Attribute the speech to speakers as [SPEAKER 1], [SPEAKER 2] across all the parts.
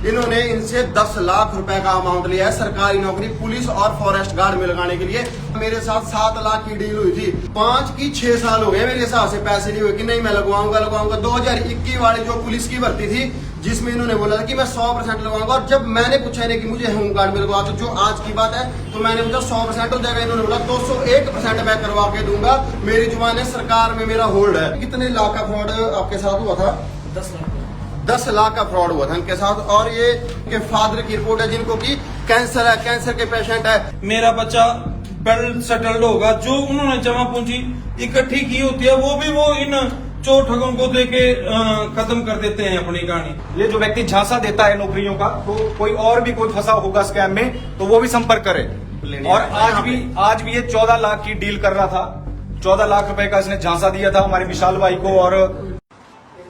[SPEAKER 1] इन्होंने इनसे 10 लाख रुपए का अमाउंट लिया है सरकारी नौकरी पुलिस और फॉरेस्ट गार्ड में लगाने के लिए। मेरे साथ 7 लाख की डील हुई थी, 5 की 6 साल हो गए मेरे हिसाब से पैसे लिए हुए कि नहीं मैं लगवाऊंगा। 2021 वाली जो पुलिस की भर्ती थी जिसमें इन्होंने बोला था कि मैं 100% लगवाऊंगा, और जब मैंने पूछा इन्हें कि मुझे होमगार्ड में लगवा, तो जो आज की बात है तो मैंने पूछा 100% हो जाएगा, इन्होंने बोला 201% मैं करवा के दूंगा, मेरी जुबान है, सरकार में मेरा होल्ड है। कितने लाख का फ्रॉड आपके साथ हुआ था? 10 लाख का फ्रॉड हुआ था इनके साथ। और ये के फादर की रिपोर्ट है जिनको की कैंसर है, कैंसर के पेशेंट है।
[SPEAKER 2] मेरा बच्चा वेल सेटल्ड होगा, जो उन्होंने जमा पूंजी इकट्ठी की होती है वो भी वो इन चोर ठगों को देके खत्म कर देते हैं अपनी कहानी।
[SPEAKER 3] ये जो व्यक्ति झांसा देता है नौकरियों का, तो कोई और भी कोई फंसा होगा स्कैम में तो वो भी संपर्क करे। और आज भी ये 14 लाख की डील कर रहा था, 14 लाख रुपए का इसने झांसा दिया था हमारे विशाल भाई को। और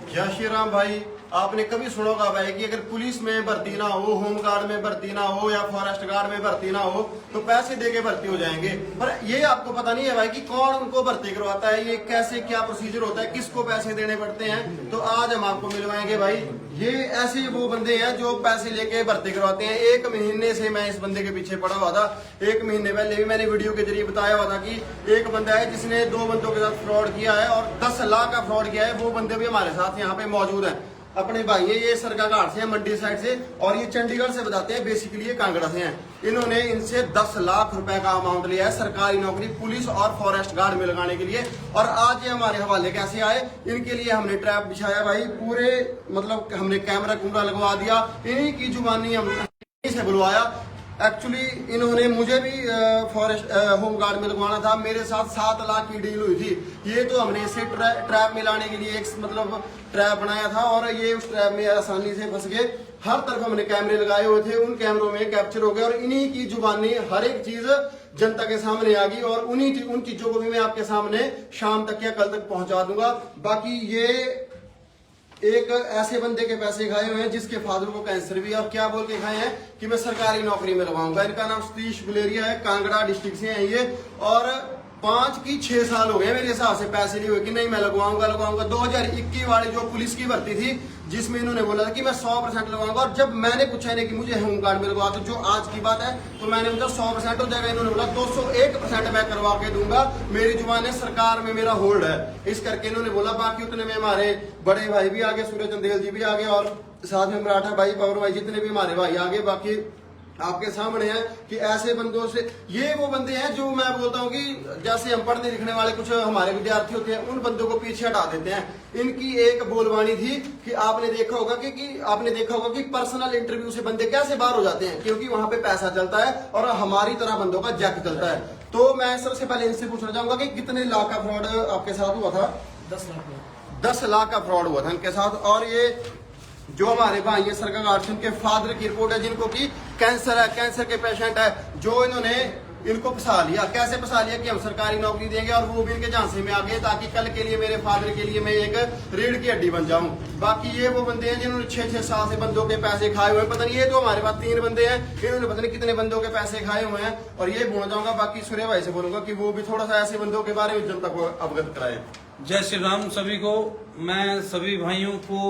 [SPEAKER 1] जय श्री राम भाई, आपने कभी सुना होगा भाई कि अगर पुलिस में भर्ती ना हो, होमगार्ड में भर्ती ना हो या फॉरेस्ट गार्ड में भर्ती ना हो तो पैसे देके भर्ती हो जाएंगे। पर ये आपको पता नहीं है भाई कि कौन उनको भर्ती करवाता है, ये कैसे क्या प्रोसीजर होता है, किसको पैसे देने पड़ते हैं। तो आज हम आपको मिलवाएंगे भाई, ये ऐसे वो बंदे हैं जो पैसे लेके भर्ती करवाते हैं। 1 महीने से मैं इस बंदे के पीछे पड़ा हुआ था। 1 महीने पहले भी मैंने वीडियो के जरिए बताया हुआ था कि एक बंदा है जिसने 2 बंदों के साथ फ्रॉड किया है और 10 लाख का फ्रॉड किया है। वो बंदे भी हमारे साथ यहाँ पे मौजूद है। अपने भाई है, ये सरकाघाट से है, मंडी साइड से, और ये चंडीगढ़ से बताते हैं, बेसिकली ये कांगड़ा से हैं। इन्होंने इनसे 10 लाख रुपए का अमाउंट लिया है सरकारी नौकरी पुलिस और फॉरेस्ट गार्ड में लगाने के लिए। और आज ये हमारे हवाले कैसे आए, इनके लिए हमने ट्रैप बिछाया भाई, पूरे मतलब हमने कैमरा कुमरा लगवा दिया, इन्हीं की जुबानी हम से बुलवाया। एक्चुअली इन्होंने मुझे भी फॉरेस्ट होमगार्ड में लगवाना था, मेरे साथ 7 लाख की डील हुई थी। ये तो हमने इसे ट्रैप में लाने के लिए एक मतलब ट्रैप बनाया था और ये उस ट्रैप में आसानी से फंस गए। हर तरफ हमने कैमरे लगाए हुए थे, उन कैमरों में कैप्चर हो गए और इन्हीं की जुबानी हर एक चीज जनता के सामने आ गई। और उन चीजों को भी मैं आपके सामने शाम तक या कल तक पहुंचा दूंगा। बाकी ये एक ऐसे बंदे के पैसे खाए हुए हैं जिसके फादर को कैंसर भी है, और क्या बोल के खाए हैं कि मैं सरकारी नौकरी में लगाऊंगा। इनका नाम सतीश गुलेरिया है, कांगड़ा डिस्ट्रिक्ट से हैं ये, और 5 की 6 साल हो गए मेरे हिसाब से पैसे लिए हुए कि नहीं मैं लगवाऊंगा। 2021 वाली जो पुलिस की भर्ती थी जिसमें इन्होंने बोला था कि मैं 100% लगवाऊंगा, और जब मैंने पूछा इन्हें कि मुझे होमगार्ड में लगवा, तो जो आज की बात है तो मैंने पूछा 100% हो जाएगा, इन्होंने बोला 201% मैं करवा के दूंगा, मेरी जुबान है, सरकार में मेरा होल्ड है। इस करके इन्होंने बोला। बाकी उतने में हमारे बड़े भाई भी आगे, सूर्य चंदेल जी भी आगे, और साथ में मराठा भाई, पवर भाई, जितने भी हमारे भाई आगे। बाकी आपके सामने है कि ऐसे बंदों से, ये वो बंदे हैं जो मैं बोलता हूँ कि जैसे हम पढ़ने लिखने वाले कुछ हमारे विद्यार्थी होते हैं, उन बंदों को पीछे हटा देते हैं। इनकी एक बोलवानी थी कि आपने देखा होगा कि पर्सनल इंटरव्यू से बंदे कैसे बाहर हो जाते हैं, क्योंकि वहां पे पैसा चलता है और हमारी तरह बंदों का जैक चलता है। तो मैं सबसे पहले इनसे पूछना चाहूंगा कि कितने लाख का फ्रॉड आपके साथ हुआ था? 10 लाख का फ्रॉड हुआ था इनके साथ। और ये जो हमारे भाई ये सरकाघाट से, उनके फादर की रिपोर्ट है जिनको की कैंसर है, कैंसर के पेशेंट है, जो इन्होंने इनको फंसा लिया। कैसे फंसा लिया कि हम सरकारी नौकरी देंगे, और वो भी इनके झांसे में आ गए ताकि कल के लिए मेरे फादर के लिए मैं एक रीढ़ की हड्डी बन जाऊं। बाकी ये वो बंदे हैं जिन्होंने 6-6 साल से बंदों के पैसे खाए हुए हैं। पता नहीं, ये तो हमारे पास 3 बंदे हैं, इन्होंने पता नहीं कितने बंदों के पैसे खाए हुए हैं। और ये बोलना चाहूंगा, बाकी सूर्य भाई से बोलूंगा कि वो भी थोड़ा सा ऐसे बंदों के बारे में जनता को अवगत कराए।
[SPEAKER 2] जय श्री राम सभी को। मैं सभी भाइयों को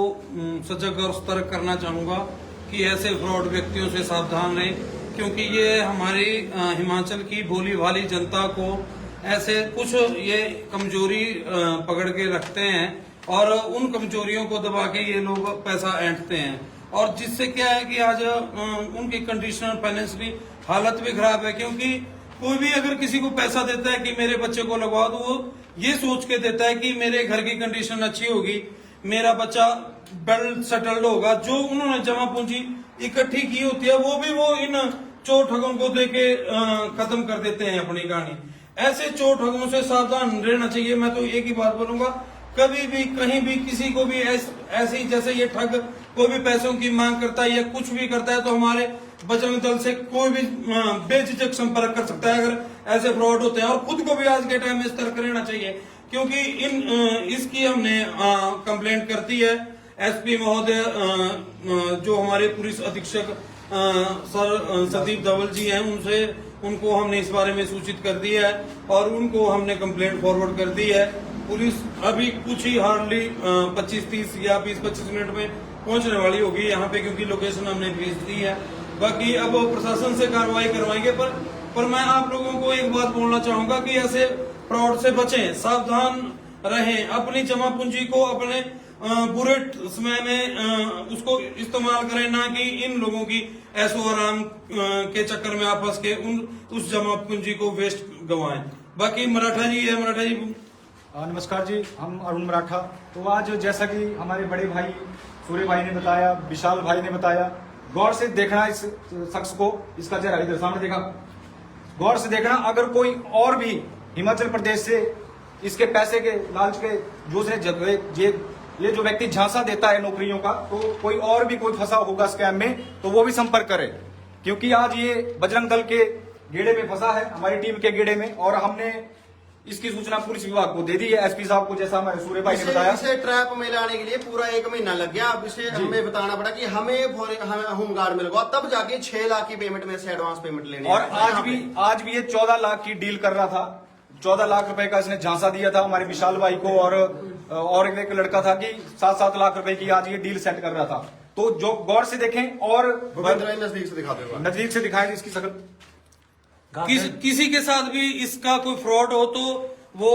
[SPEAKER 2] सजग और सतर्क करना चाहूंगा कि ऐसे फ्रॉड व्यक्तियों से सावधान रहें, क्योंकि ये हमारी हिमाचल की भोली भाली जनता को ऐसे कुछ ये कमजोरी पकड़ के रखते हैं और उन कमजोरियों को दबा के ये लोग पैसा ऐंठते हैं। और जिससे क्या है कि आज उनकी कंडीशनल फाइनेंशियली हालत भी खराब है, क्योंकि कोई भी अगर किसी को पैसा देता है कि मेरे बच्चे को लगवा दो, वो ये सोच के देता है कि मेरे घर की कंडीशन अच्छी होगी, मेरा बच्चा वेल सेटल्ड होगा, जो उन्होंने जमा पूंजी इकट्ठी की होती है वो भी वो इन चोर ठगों को देके खत्म कर देते हैं अपनी कहानी। ऐसे चोर ठगों से सावधान रहना चाहिए। मैं तो एक ही बात बोलूंगा, कभी भी कहीं भी किसी को भी ऐसी जैसे ये ठग कोई भी पैसों की मांग करता है या कुछ भी करता है, तो हमारे बजरंग दल से कोई भी बेझिझक संपर्क कर सकता है अगर ऐसे फ्रॉड होते हैं। और खुद को भी आज के टाइम में सतर्क रहना चाहिए, क्योंकि इसकी हमने कंप्लेंट कर दी है। एसपी महोदय जो हमारे पुलिस अधीक्षक सर सदीप धवल जी हैं, उनको हमने इस बारे में सूचित कर दिया है और उनको हमने कंप्लेंट फॉरवर्ड कर दी है। पुलिस अभी कुछ ही हार्डली 25-30 या 20-25 मिनट में पहुंचने वाली होगी यहाँ पे, क्योंकि लोकेशन हमने भेज दी है। बाकी अब प्रशासन से कार्रवाई करवाएंगे। पर मैं आप लोगों को एक बात बोलना चाहूंगा कि ऐसे फ्रॉड से बचें, सावधान रहें, अपनी जमा पूंजी को अपने बुरे समय में उसको इस्तेमाल करें, ना कि इन लोगों की ऐशो आराम के चक्कर में आप फंस के उस जमा पूंजी को वेस्ट गंवाएं। बाकी मराठा जी है, मराठा जी।
[SPEAKER 3] नमस्कार जी, हम अरुण मराठा। तो आज जैसा कि हमारे बड़े भाई सूर्य भाई ने बताया, विशाल भाई ने बताया, गौर से देखना इस शख्स को, इसका चेहरा इधर सामने देखा, गौर से देखना। अगर कोई और भी हिमाचल प्रदेश से इसके पैसे के लालच के दूसरे ये जो व्यक्ति झांसा देता है नौकरियों का, तो कोई और भी कोई फंसा होगा स्कैम में तो वो भी संपर्क करे, क्योंकि आज ये बजरंग दल के गेड़े में फंसा है, हमारी टीम के गेड़े में। और हमने इसकी सूचना पुलिस विभाग को दे दी है, एसपी साहब को, जैसा हमारे सूर्य भाई ने बताया।
[SPEAKER 1] इसे ट्रैप में लाने के लिए पूरा 1 महीना लग गया। अब इसे हमें बताना पड़ा कि हमें होमगार्ड में लगवा, तब जाके 6 लाख की पेमेंट में से एडवांस पेमेंट लेने।
[SPEAKER 3] और आज भी ये 14 लाख की डील कर रहा था। 14 लाख रुपए का इसने झांसा दिया था हमारे विशाल भाई को, और एक लड़का था कि 7-7 लाख रुपए की आज ये डील सेट कर रहा था। तो जो गौर से देखें और
[SPEAKER 1] नजदीक से दिखा दो,
[SPEAKER 3] नजदीक से दिखाएं इसकी शक्ल।
[SPEAKER 2] किसी के साथ भी इसका कोई फ्रॉड हो तो वो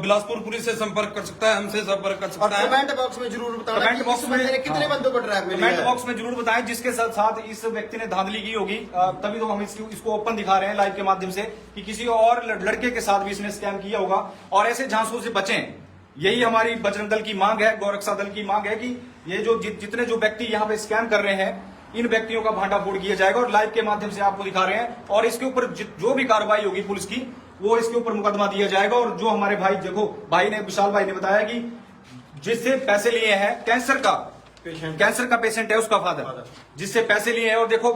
[SPEAKER 2] बिलासपुर पुलिस से संपर्क कर सकता है, हमसे संपर्क कर सकता है।
[SPEAKER 1] कमेंट बॉक्स में जरूर बताना
[SPEAKER 3] कमेंट बॉक्स में
[SPEAKER 1] कितने बंदों को ट्रैप में लिया है।
[SPEAKER 3] कमेंट बॉक्स में जरूर बताएं जिसके साथ इस व्यक्ति ने धांधली की होगी। तभी तो हम इसको ओपन दिखा रहे हैं लाइव के माध्यम से कि किसी और लड़के के साथ भी इसने स्कैम किया होगा। और ऐसे झांसों से बचें, यही हमारी बजरंग दल की मांग है, गौरक्षा दल की मांग है कि ये जो जितने जो व्यक्ति यहाँ पे स्कैम कर रहे हैं, इन व्यक्तियों का भांडाफोड़ किया जाएगा। और लाइव के माध्यम से आपको दिखा रहे हैं, और इसके ऊपर जो भी कार्रवाई होगी पुलिस की, वो इसके ऊपर मुकदमा दिया जाएगा। और जो हमारे भाई देखो विशाल भाई ने बताया कि जिससे पैसे लिए हैं, कैंसर का पेशेंट है उसका फादर, जिससे पैसे लिए हैं, और देखो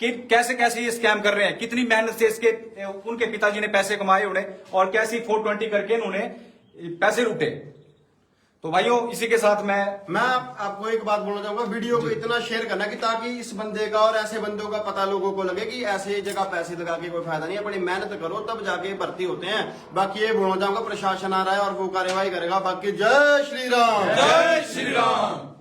[SPEAKER 3] कि कैसे कैसे ये स्कैम कर रहे हैं, कितनी मेहनत से उनके पिताजी ने पैसे कमाए उन्हें, और कैसी 420 करके उन्होंने पैसे लूटे। तो भाइयों, इसी के साथ मैं
[SPEAKER 1] आपको एक बात बोलना चाहूंगा, वीडियो को इतना शेयर करना कि ताकि इस बंदे का और ऐसे बंदों का पता लोगों को लगे कि ऐसे जगह पैसे लगा के कोई फायदा नहीं है, बड़ी मेहनत करो तब जाके भर्ती होते हैं। बाकी ये बोलना चाहूंगा, प्रशासन आ रहा है और वो कार्यवाही करेगा। बाकी जय श्री राम,
[SPEAKER 2] जय श्री राम।